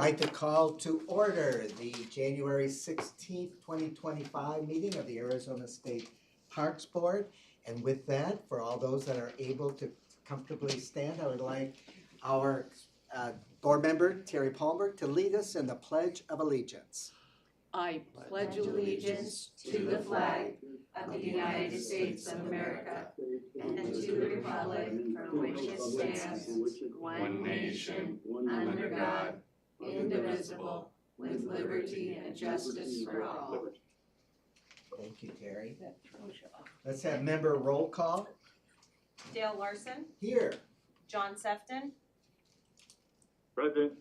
like to call to order the January 16th, 2025 meeting of the Arizona State Parks Board. And with that, for all those that are able to comfortably stand, I would like our board member, Terry Palmer, to lead us in the Pledge of Allegiance. I pledge allegiance to the flag of the United States of America and to the republic for which it stands, one nation, under God, indivisible, with liberty and justice for all. Thank you, Terry. Let's have member roll call. Dale Larson, Here. John Sefton, Present.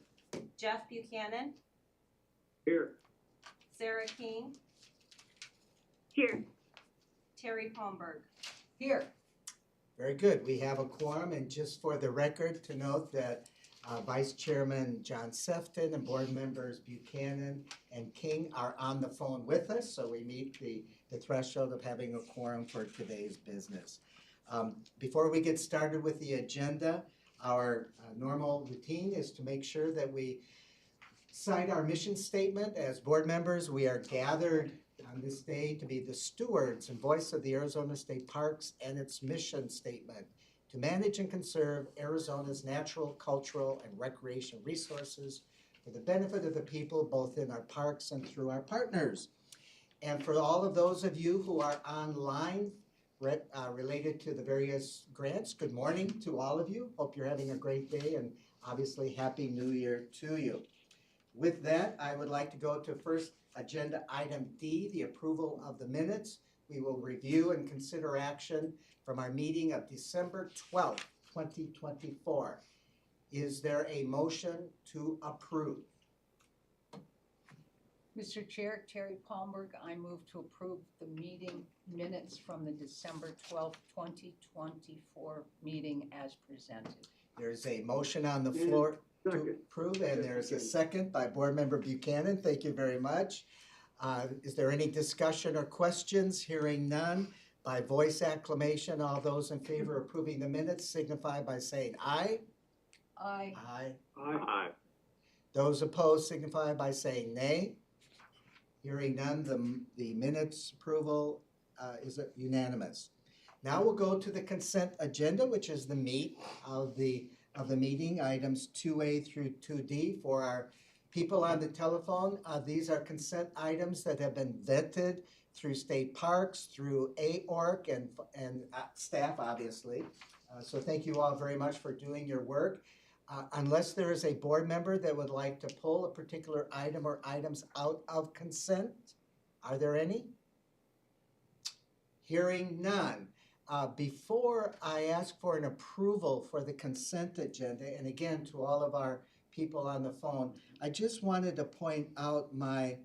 Jeff Buchanan, Here. Sarah King, Here. Terry Palmberg. Here. Very good. We have a quorum, and just for the record, to note that Vice Chairman John Sefton and board members Buchanan and King are on the phone with us, so we meet the threshold of having a quorum for today's business. Before we get started with the agenda, our normal routine is to make sure that we cite our mission statement. As board members, we are gathered on this day to be the stewards and voice of the Arizona State Parks and its mission statement to manage and conserve Arizona's natural, cultural, and recreation resources for the benefit of the people, both in our parks and through our partners. And for all of those of you who are online related to the various grants, good morning to all of you. Hope you're having a great day, and obviously Happy New Year to you. With that, I would like to go to first agenda item D, the approval of the minutes. We will review and consider action from our meeting of December 12th, 2024. Is there a motion to approve? Mr. Chair, Terry Palmberg, I move to approve the meeting minutes from the December 12th, 2024 meeting as presented. There's a motion on the floor to approve, and there's a second by board member Buchanan. Thank you very much. Is there any discussion or questions? Hearing none, by voice acclamation, all those in favor of approving the minutes signify by saying aye. Aye. Aye. Aye. Those opposed signify by saying nay. Hearing none, the minutes approval is unanimous. Now we'll go to the consent agenda, which is the meat of the meeting, items 2A through 2D. For our people on the telephone, these are consent items that have been vetted through state parks, through AORC and staff, obviously. So thank you all very much for doing your work. Unless there is a board member that would like to pull a particular item or items out of consent, are there any? Hearing none. Before I ask for an approval for the consent agenda, and again, to all of our people on the phone, I just wanted to point out my,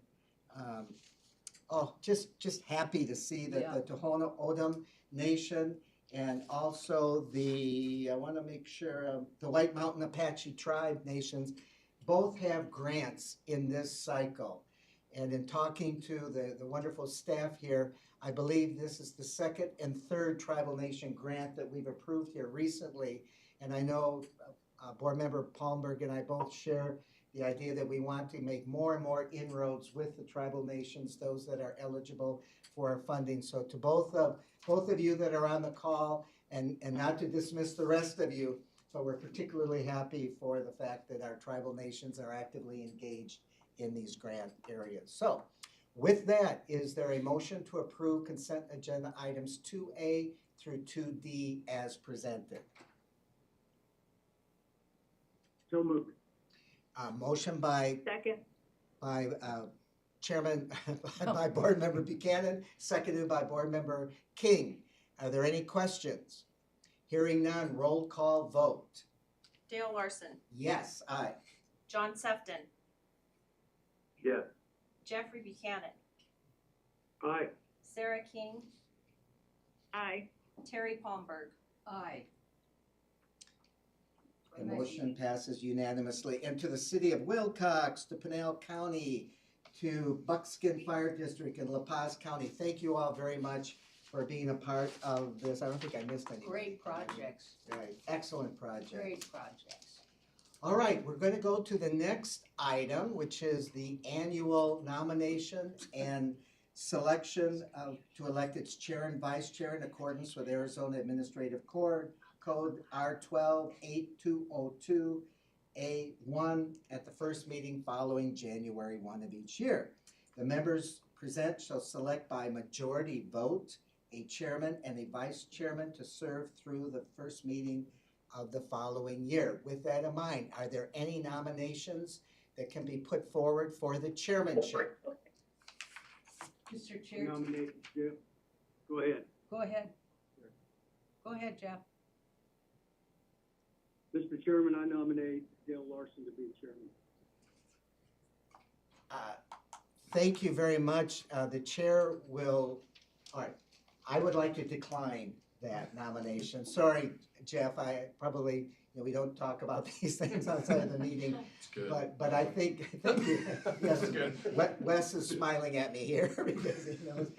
just happy to see that the Tohono O'odham Nation and also I want to make sure, the White Mountain Apache Tribe Nations both have grants in this cycle. And in talking to the wonderful staff here, I believe this is the second and third tribal nation grant that we've approved here recently. And I know board member Palmberg and I both share the idea that we want to make more and more inroads with the tribal nations, those that are eligible for our funding. So to both of you that are on the call, and not to dismiss the rest of you, but we're particularly happy for the fact that our tribal nations are actively engaged in these grant areas. So with that, is there a motion to approve consent agenda items 2A through 2D as presented? So moved. Motion by Second. Chairman, by board member Buchanan, seconded by board member King. Are there any questions? Hearing none, roll call vote. Dale Larson, Yes, aye. John Sefton, Yes. Jeffrey Buchanan, Aye. Sarah King, Aye. Terry Palmberg. Aye. The motion passes unanimously. And to the city of Wilcox, to Pinal County, to Buckskin Fire District in La Paz County, thank you all very much for being a part of this. I don't think I missed any. Great projects. Right, excellent project. Great projects. All right, we're gonna go to the next item, which is the annual nomination and selection to elect its chair and vice chair in accordance with Arizona Administrative Code R128202A1 at the first meeting following January 1 of each year. The members present shall select by majority vote a chairman and a vice chairman to serve through the first meeting of the following year. With that in mind, are there any nominations that can be put forward for the chairmanship? Mr. Chair, Nominate Jeff. Go ahead. go ahead. Go ahead, Jeff. Mr. Chairman, I nominate Dale Larson to be chairman. Thank you very much. The chair will, all right, I would like to decline that nomination. Sorry, Jeff, I probably, we don't talk about these things outside of the meeting. It's good. But I think, thank you. Yes, It's good. Wes is smiling at me here because he knows.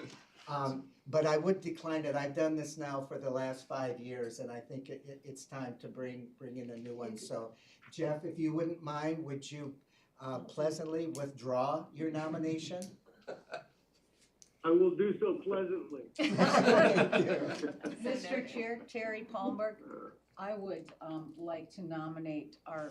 But I would decline it. I've done this now for the last 5 years, and I think it's time to bring in a new one. So Jeff, if you wouldn't mind, would you pleasantly withdraw your nomination? I will do so pleasantly. Thank you. Mr. Chair, Terry Palmberg, I would like to nominate our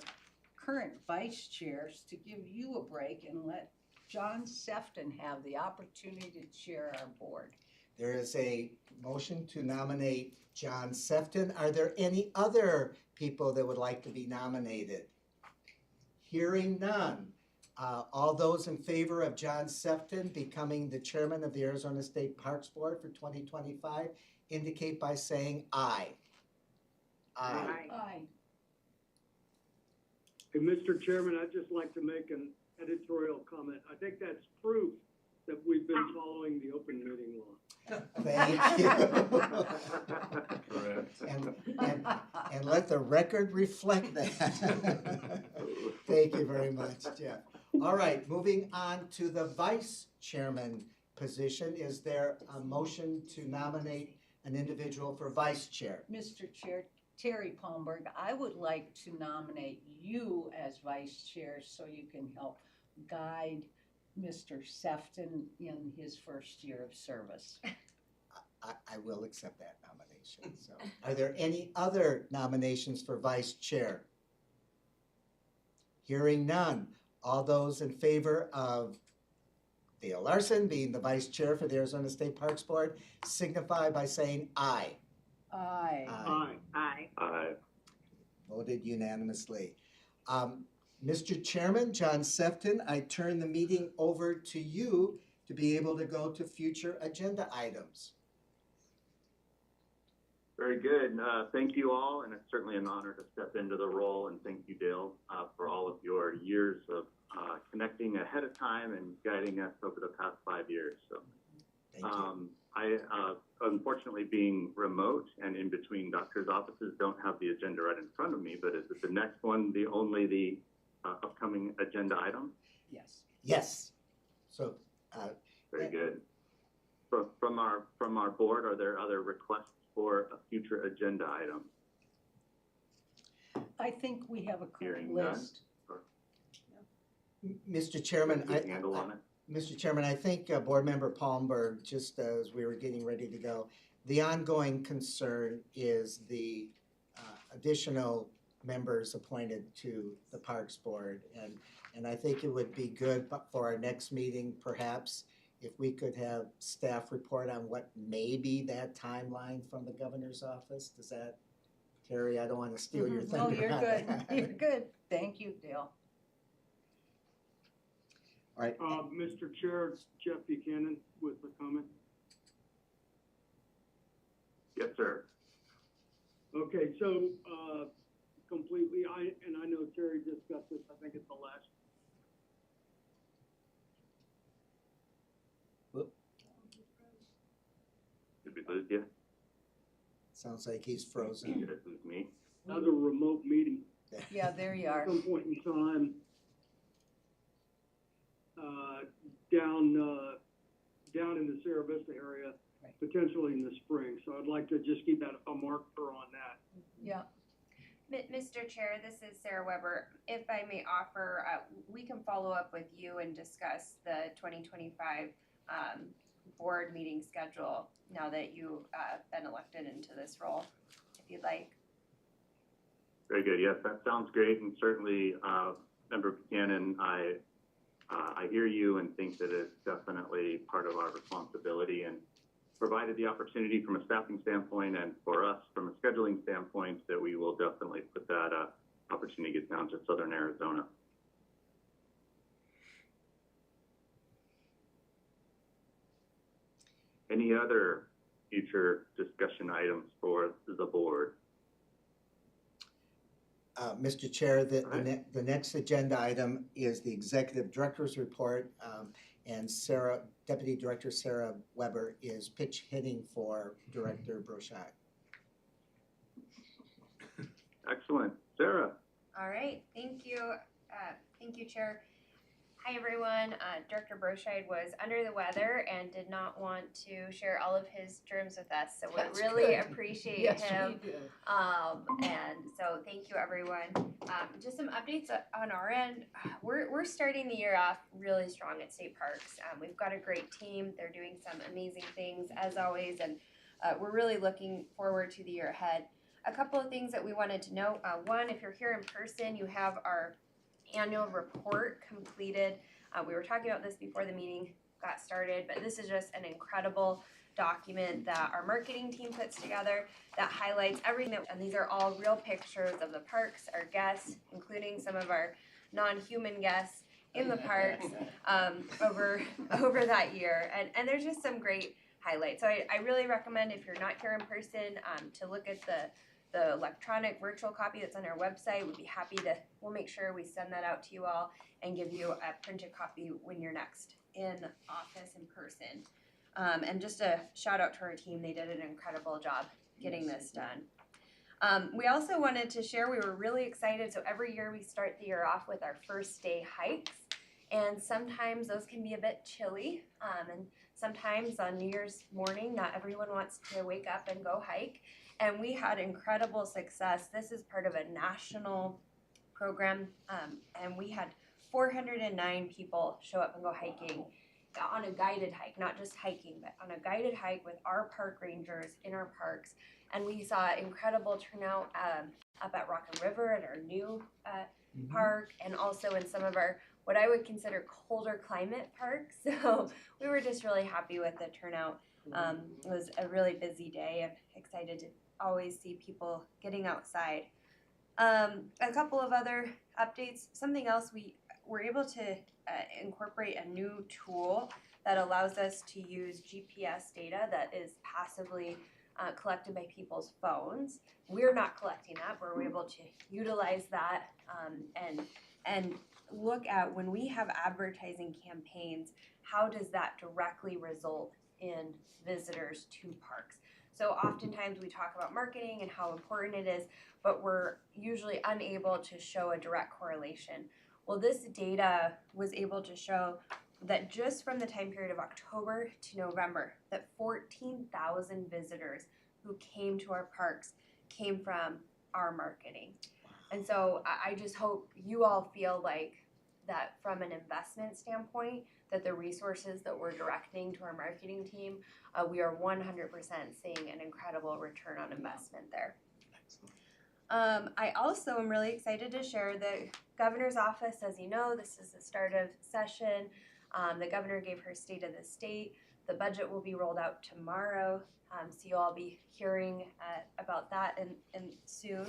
current vice chairs to give you a break and let John Sefton have the opportunity to chair our board. There is a motion to nominate John Sefton. Are there any other people that would like to be nominated? Hearing none. All those in favor of John Sefton becoming the chairman of the Arizona State Parks Board for 2025 indicate by saying aye. Aye. Aye. Hey, Mr. Chairman, I'd just like to make an editorial comment. I think that's proof that we've been following the open meeting law. Thank you. Correct. And let the record reflect that. Thank you very much, Jeff. All right, moving on to the vice chairman position. Is there a motion to nominate an individual for vice chair? Mr. Chair, Terry Palmberg, I would like to nominate you as vice chair so you can help guide Mr. Sefton in his first year of service. I will accept that nomination. So, are there any other nominations for vice chair? Hearing none. All those in favor of Dale Larson being the vice chair for the Arizona State Parks Board signify by saying aye. Aye. Aye. Aye. Aye. Voted unanimously. Mr. Chairman, John Sefton, I turn the meeting over to you to be able to go to future agenda items. Very good. Thank you all, and it's certainly an honor to step into the role, and thank you, Dale, for all of your years of connecting ahead of time and guiding us over the past 5 years. So, Thank you. I, unfortunately, being remote and in between doctors' offices, don't have the agenda right in front of me, but is it the next one the upcoming agenda item? Yes. Yes. So, Very good. From our board, are there other requests for a future agenda item? I think we have a current Hearing none. list. Mr. Chairman, Get a handle on it? Mr. Chairman, I think Board Member Palmberg, just as we were getting ready to go, the ongoing concern is the additional members appointed to the Parks Board. And I think it would be good for our next meeting, perhaps, if we could have staff report on what may be that timeline from the governor's office. Does that, Terry, I don't want to steal your thunder. No, you're on good. that. You're good. Thank you, Dale. All right. Mr. Chair, Jeff Buchanan with the comment. Yes, sir. Okay, so completely, I know Terry discussed this, I think it's the last. Did we lose you? Sounds like he's You frozen. did lose me. That was a remote meeting. Yeah, there you are. At some point in time, down in the Sierra Vista area, Right. potentially in the spring. So I'd like to just keep that a marker on that. Yeah. Mr. Chair, this is Sarah Weber. If I may offer, we can follow up with you and discuss the 2025 board meeting schedule now that you've been elected into this role, if you'd like. Very good. Yes, that sounds great. And certainly, Member Buchanan, I hear you and think that it's definitely part of our responsibility, and provided the opportunity from a staffing standpoint and for us from a scheduling standpoint, that we will definitely put that opportunity down to Southern Arizona. Any other future discussion items for the board? Mr. Chair, the next agenda item is the Executive Director's Report, and Deputy Director Sarah Weber is pitch hitting for Director Brochard. Excellent. Sarah? All right, thank you. Thank you, Chair. Hi, everyone. Director Broscheid was under the weather and did not want to share all of his germs with us, so we That's really good. appreciate Yes, him. we do. And so thank you, everyone. Just some updates on our end. We're starting the year off really strong at State Parks. We've got a great team. They're doing some amazing things as always, and we're really looking forward to the year ahead. A couple of things that we wanted to note. One, if you're here in person, you have our annual report completed. We were talking about this before the meeting got started, but this is just an incredible document that our marketing team puts together that highlights everything, and these are all real pictures of the parks, our guests, including some of our non-human guests in the parks over that year, and there's just some great highlights. So I really recommend, if you're not here in person, to look at the electronic virtual copy that's on our website. We'll make sure we send that out to you all and give you a printed copy when you're next in office in person. And just a shout out to our team. They did an incredible job getting this done. We also wanted to share, we were really excited. So every year we start the year off with our first day hikes. And sometimes those can be a bit chilly. And sometimes on New Year's morning, not everyone wants to wake up and go hike. And we had incredible success. This is part of a national program, and we had 409 people show up and go hiking on a guided hike, not just hiking, but on a guided hike with our park rangers in our parks. And we saw incredible turnout up at Rock and River at our new park, and also in some of our, what I would consider colder climate parks. So we were just really happy with the turnout. It was a really busy day, and excited to always see people getting outside. A couple of other updates. Something else, we were able to incorporate a new tool that allows us to use GPS data that is passively collected by people's phones. We're not collecting that, but we're able to utilize that and look at, when we have advertising campaigns, how does that directly result in visitors to parks? So oftentimes we talk about marketing and how important it is, but we're usually unable to show a direct correlation. Well, this data was able to show that just from the time period of October to November, that 14,000 visitors who came to our parks came from our marketing. And so I just hope you all feel like that from an investment standpoint, that the resources that we're directing to our marketing team, we are 100% seeing an incredible return on investment there. I also am really excited to share the governor's office. As you know, this is the start of session. The governor gave her state of the state. The budget will be rolled out tomorrow, so you'll all be hearing about that and soon.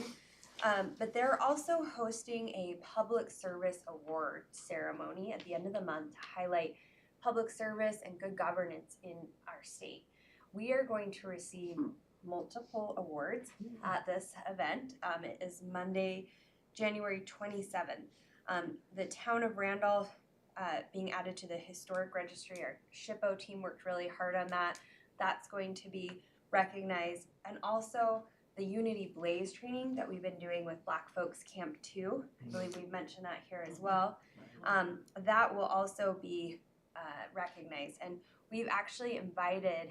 But they're also hosting a public service award ceremony at the end of the month to highlight public service and good governance in our state. We are going to receive multiple awards at this event. It is Monday, January 27th. The town of Randolph being added to the historic registry. Our SHPO team worked really hard on that. That's going to be recognized. And also the Unity Blaze training that we've been doing with Black Folks Camp 2. I believe we've mentioned that here as well. That will also be recognized. And we've actually invited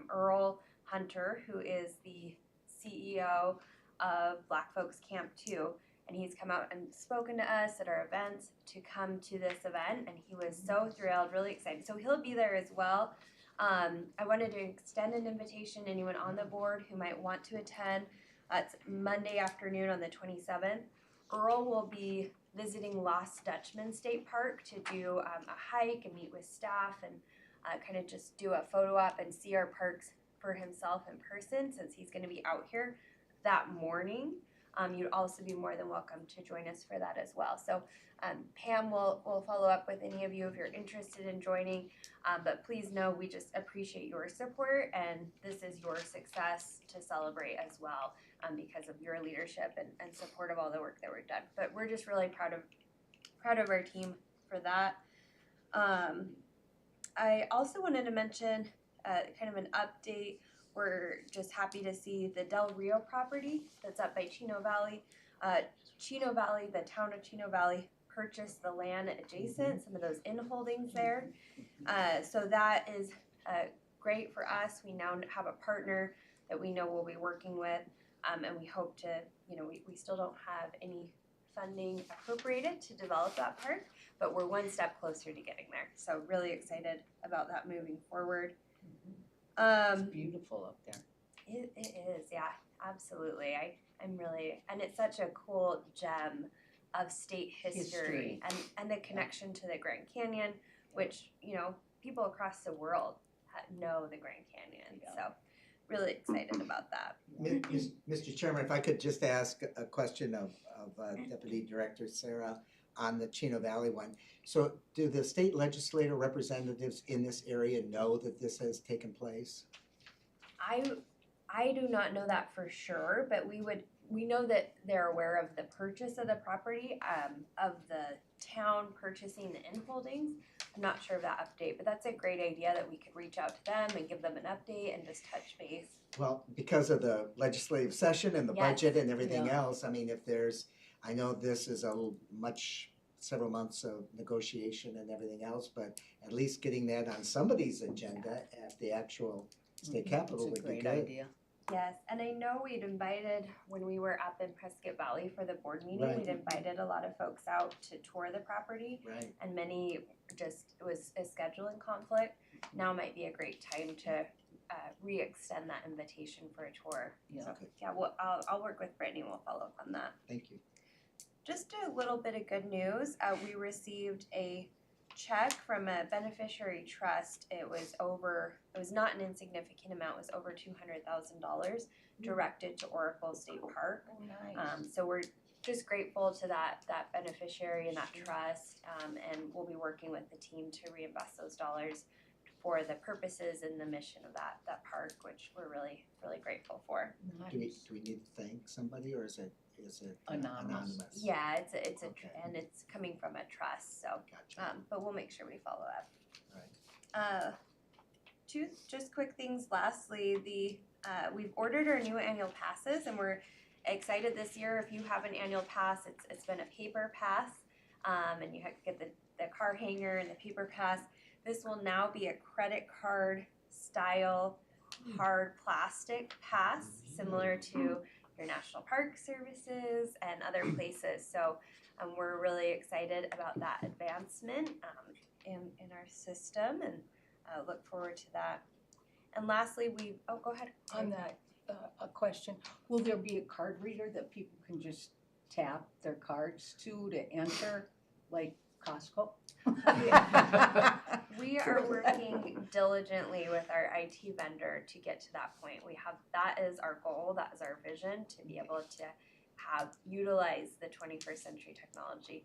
Earl Hunter, who is the CEO of Black Folks Camp 2. And he's come out and spoken to us at our events to come to this event, and he was so thrilled, really excited. So he'll be there as well. I wanted to extend an invitation to anyone on the board who might want to attend. It's Monday afternoon on the 27th. Earl will be visiting Lost Dutchman State Park to do a hike and meet with staff and kind of just do a photo op and see our parks for himself in person, since he's going to be out here that morning. You'd also be more than welcome to join us for that as well. So Pam will follow up with any of you if you're interested in joining. But please know we just appreciate your support, and this is your success to celebrate as well, because of your leadership and support of all the work that we've done. But we're just really proud of our team for that. I also wanted to mention kind of an update. We're just happy to see the Del Rio property that's up by Chino Valley. Chino Valley, the town of Chino Valley, purchased the land adjacent, some of those in-holdings there. So that is great for us. We now have a partner that we know we'll be working with, and we hope to, we still don't have any funding appropriated to develop that park, but we're one step closer to getting there. So really excited about that moving forward. It's beautiful up there. It is, yeah, absolutely. I'm really, and it's such a cool gem of state history. And the connection to the Grand Canyon, which, people across the world know the Grand Canyon. Yeah. So really excited about that. Mr. Chairman, if I could just ask a question of Deputy Director Sarah on the Chino Valley one. So do the state legislator representatives in this area know that this has taken place? I do not know that for sure, but we know that they're aware of the purchase of the property, of the town purchasing the in-holdings. I'm not sure of that update, but that's a great idea that we could reach out to them and give them an update and just touch base. Well, because of the legislative session and the Yes. budget and everything Yeah. else, I mean, I know this is several months of negotiation and everything else, but at least getting that on somebody's agenda at the actual state capitol would It's a be great good. idea. Yes, and I know we'd invited, when we were up in Prescott Valley for the board meeting, Right. we'd invited a lot of folks out to tour the property, Right. and many just, it was a scheduling conflict. Now might be a great time to re-extend that invitation for a tour. Yeah. So, yeah, I'll work with Brittany and we'll follow up on that. Thank you. Just a little bit of good news. We received a check from a beneficiary trust. It was not an insignificant amount. It was over $200,000 directed to Oracle State Park. Oh, nice. So we're just grateful to that beneficiary and that trust, and we'll be working with the team to reinvest those dollars for the purposes and the mission of that park, which we're really, really grateful for. Do we Nice. need to thank somebody, or is it Anonymous. anonymous? Yeah, it's Okay. and it's coming from a trust, so. Gotcha. But we'll make sure we follow up. Right. Two just quick things. Lastly, we've ordered our new annual passes, and we're excited this year. If you have an annual pass, it's been a paper pass, and you have to get the car hanger and the paper pass. This will now be a credit card style hard plastic pass, similar to your National Park Services and other places. So we're really excited about that advancement in our system, and look forward to that. And lastly, go ahead. On that, a question, will there be a card reader that people can just tap their cards to enter, like Costco? We are working diligently with our IT vendor to get to that point. That is our goal, that is our vision, to be able to utilize the 21st century technology.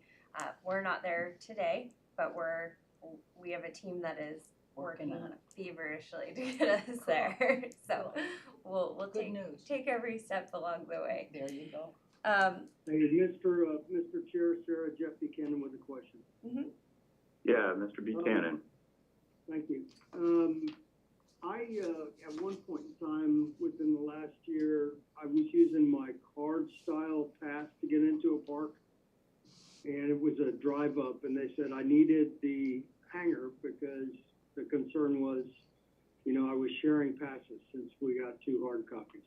We're not there today, but we have a team that is working on it. feverishly to get us there. So we'll Good news. take every step along the way. There you go. Hey, Mr. Chair, Sarah, Jeff Buchanan with a question. Yeah, Mr. Buchanan. Thank you. At one point in time within the last year, I was using my card style pass to get into a park. And it was a drive up, and they said I needed the hanger because the concern was, I was sharing passes since we got 2 hard copies.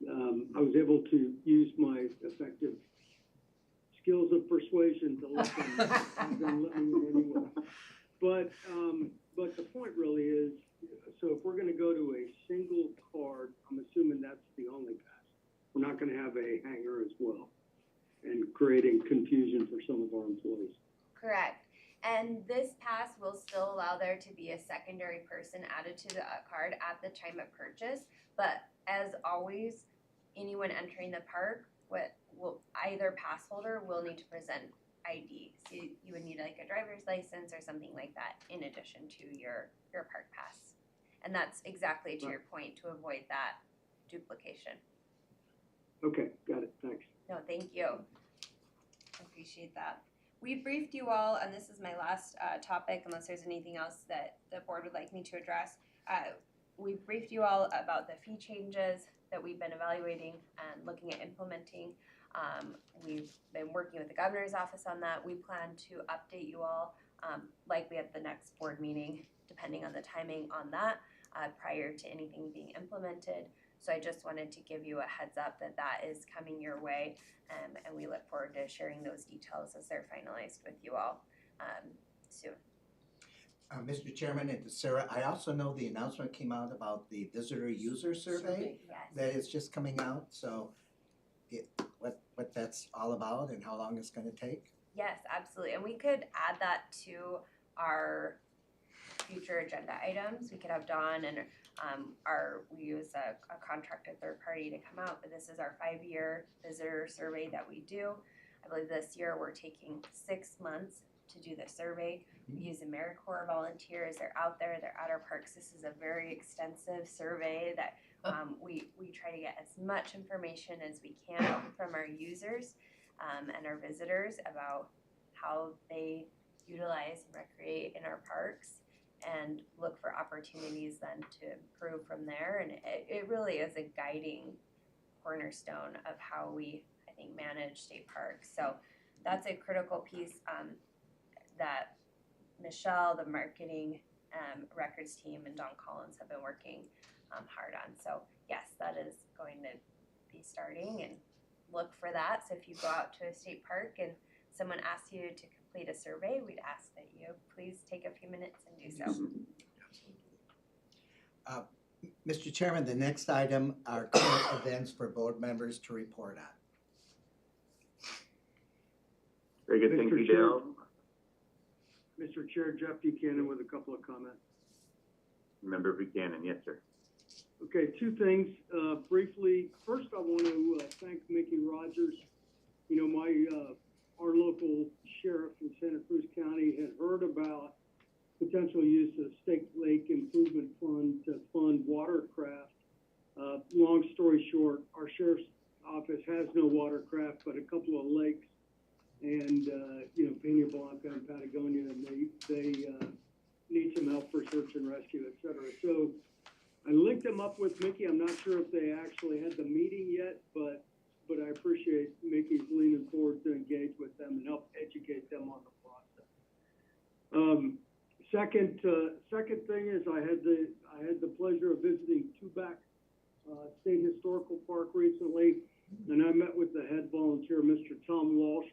I was able to use my effective skills of persuasion to let them let me in anyway. But the point really is, so if we're gonna go to a single card, I'm assuming that's the only pass. We're not gonna have a hanger as well, and creating confusion for some of our employees. Correct. And this pass will still allow there to be a secondary person added to the card at the time of purchase. But as always, anyone entering the park will either pass holder will need to present ID. So you would need like a driver's license or something like that in addition to your park pass. And that's exactly to your point, to avoid that duplication. Okay, got it, thanks. No, thank you. Appreciate that. We briefed you all, and this is my last topic, unless there's anything else that the board would like me to address. We briefed you all about the fee changes that we've been evaluating and looking at implementing. We've been working with the governor's office on that. We plan to update you all likely at the next board meeting, depending on the timing on that, prior to anything being implemented. So I just wanted to give you a heads up that that is coming your way, and we look forward to sharing those details as they're finalized with you all soon. Mr. Chairman and to Sarah, I also know the announcement came out about the visitor user survey Yes. that is just coming out, so what that's all about and how long it's gonna take? Yes, absolutely. And we could add that to our future agenda items. We could have Dawn and we use a contracted third party to come out, but this is our 5-year visitor survey that we do. I believe this year we're taking 6 months to do the survey. We use AmeriCorps volunteers. They're out there, they're at our parks. This is a very extensive survey that we try to get as much information as we can from our users and our visitors about how they utilize and recreate in our parks, and look for opportunities then to improve from there. And it really is a guiding cornerstone of how we, I think, manage state parks. So that's a critical piece that Michelle, the marketing records team, and Don Collins have been working hard on. So yes, that is going to be starting, and look for that. So if you go out to a state park and someone asks you to complete a survey, we'd ask that you please take a few minutes and do so. Mr. Chairman, the next item are current events for board members to report on. Very good, thank Mr. you, Chair. Dale. Mr. Chair, Jeff Buchanan with a couple of comments. Member Buchanan, yes, sir. Okay, 2 things, briefly. First, I want to thank Mickey Rogers. You know, our local sheriff in Santa Cruz County had heard about potential use of State Lake Improvement Fund to fund watercraft. Long story short, our sheriff's office has no watercraft, but a couple of lakes, and you know, Peña Blanca and Patagonia, and they need some help for search and rescue, et cetera. So I linked them up with Mickey. I'm not sure if they actually had the meeting yet, but I appreciate Mickey's leaning forward to engage with them and help educate them on the process. Second thing is I had the pleasure of visiting Tubac State Historical Park recently, and I met with the head volunteer, Mr. Tom Walsh,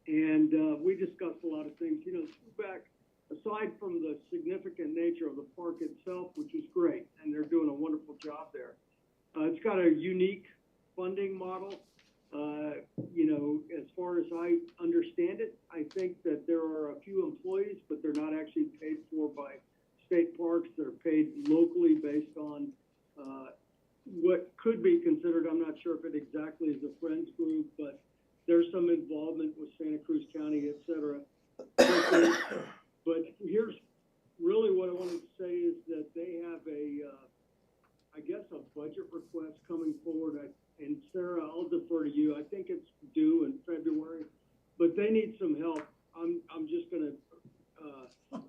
and we discussed a lot of things. You know, Tubac, aside from the significant nature of the park itself, which is great, and they're doing a wonderful job there, it's got a unique funding model. You know, as far as I understand it, I think that there are a few employees, but they're not actually paid for by state parks. They're paid locally based on what could be considered, I'm not sure if it exactly is a friends group, but there's some involvement with Santa Cruz County, et cetera. But here's really what I wanted to say is that they have I guess a budget request coming forward. And Sarah, I'll defer to you. I think it's due in February, but they need some help. I'm just gonna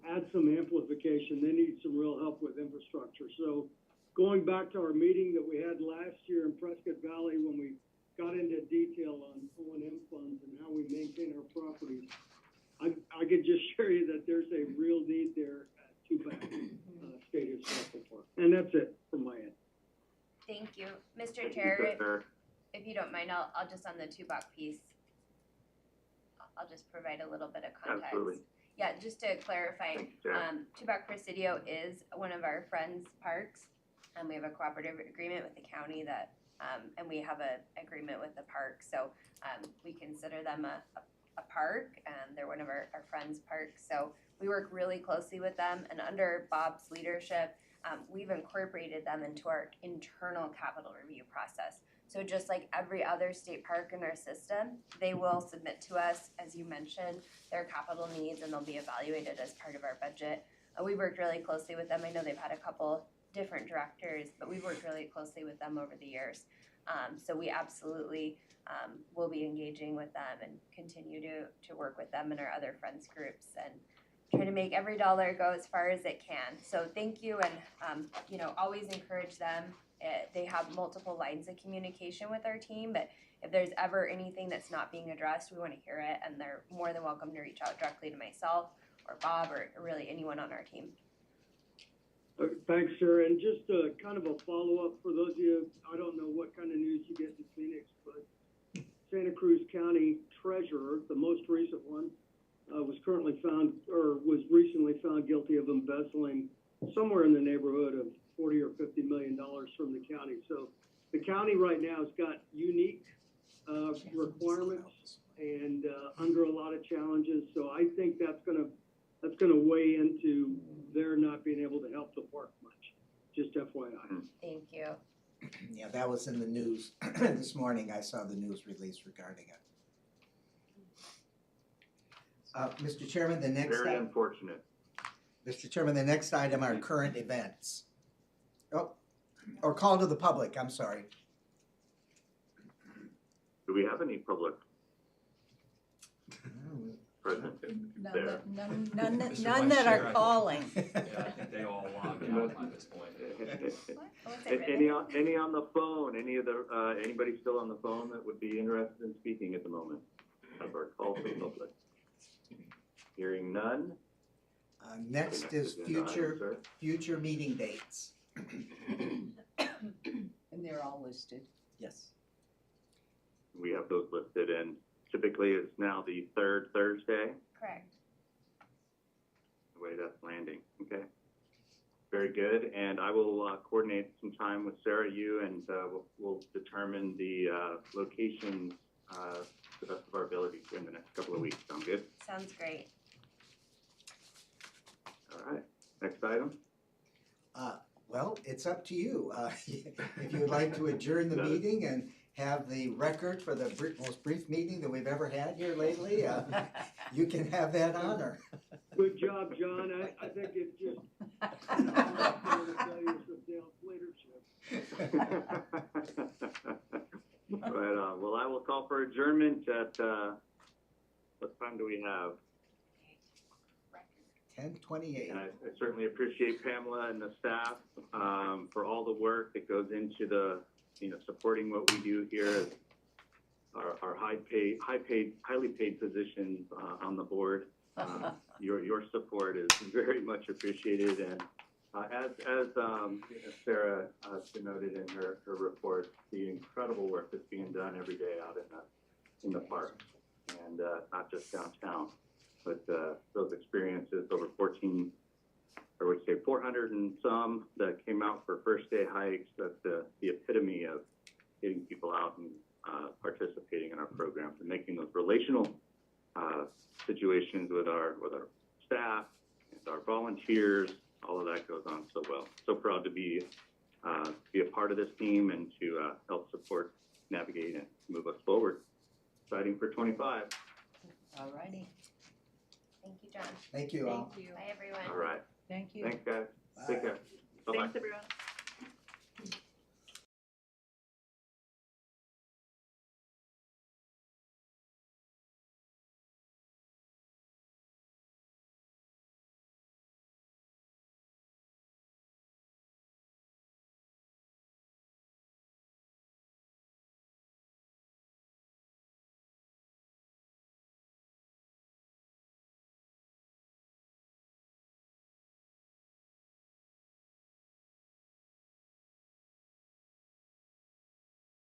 add some amplification. They need some real help with infrastructure. So going back to our meeting that we had last year in Prescott Valley, when we got into detail on O&M funds and how we maintain our properties, I could just assure you that there's a real need there at Tubac State Historical Park. And that's it from my end. Thank you. Mr. Thank you, Chair, sir. if you don't mind, I'll just on the Tubac piece, I'll just provide a little bit of context. Absolutely. Yeah, just to clarify, Thank you, Sarah. Tubac Presidio is one of our friends' parks. We have a cooperative agreement with the county that, and we have a agreement with the park, so we consider them a park, and they're one of our friends' parks. So we work really closely with them, and under Bob's leadership, we've incorporated them into our internal capital review process. So just like every other state park in our system, they will submit to us, as you mentioned, their capital needs, and they'll be evaluated as part of our budget. We worked really closely with them. I know they've had a couple different directors, but we've worked really closely with them over the years. So we absolutely will be engaging with them and continue to work with them and our other friends groups and try to make every dollar go as far as it can. So thank you, and always encourage them. They have multiple lines of communication with our team, but if there's ever anything that's not being addressed, we want to hear it, and they're more than welcome to reach out directly to myself or Bob or really anyone on our team. Thanks, Sarah. And just kind of a follow-up for those of you, I don't know what kind of news you get in Phoenix, but Santa Cruz County Treasurer, the most recent one, was recently found guilty of embezzling somewhere in the neighborhood of $40 or $50 million from the county. So the county right now has got unique requirements and under a lot of challenges. So I think that's gonna weigh into their not being able to help the park much. Just FYI. Thank you. Yeah, that was in the news this morning. I saw the news release regarding it. Mr. Chairman, the next Very item. unfortunate. Mr. Chairman, the next item are current events. Oh, or call to the public, I'm sorry. Do we have any public present? There. None that are calling. Yeah, I think they all logged out by this point. Any on the phone? Anybody still on the phone that would be interested in speaking at the moment? Of our call to the public. Hearing none. Next is future meeting dates. And they're all listed. Yes. We have those listed, and typically it's now the third Thursday, Correct. the way that's landing. Okay. Very good, and I will coordinate some time with Sarah, you, and we'll determine the locations to the best of our ability in the next couple of weeks. Sound good? Sounds great. All right. Next item. Well, it's up to you. If you would like to adjourn the meeting and have the record for the most brief meeting that we've ever had here lately, you can have that honor. Good job, John. I think it just Right on. Well, I will call for adjournment at, what time do we have? 10:28. And I certainly appreciate Pamela and the staff for all the work that goes into the, supporting what we do here as our highly paid positions on the board. Your support is very much appreciated, and as Sarah denoted in her report, the incredible work that's being done every day out in the park, and not just downtown. But those experiences, over 400 and some that came out for first day hikes, that's the epitome of getting people out and participating in our programs and making those relational situations with our staff and our volunteers. All of that goes on so well. So proud to be a part of this team and to help support, navigate, and move us forward. Exciting for 25. All righty. Thank you, John. Thank you all. Thank you. Bye, everyone. All right. Thank you. Thanks, guys. Bye. Take care. Bye-bye. Thanks, everyone.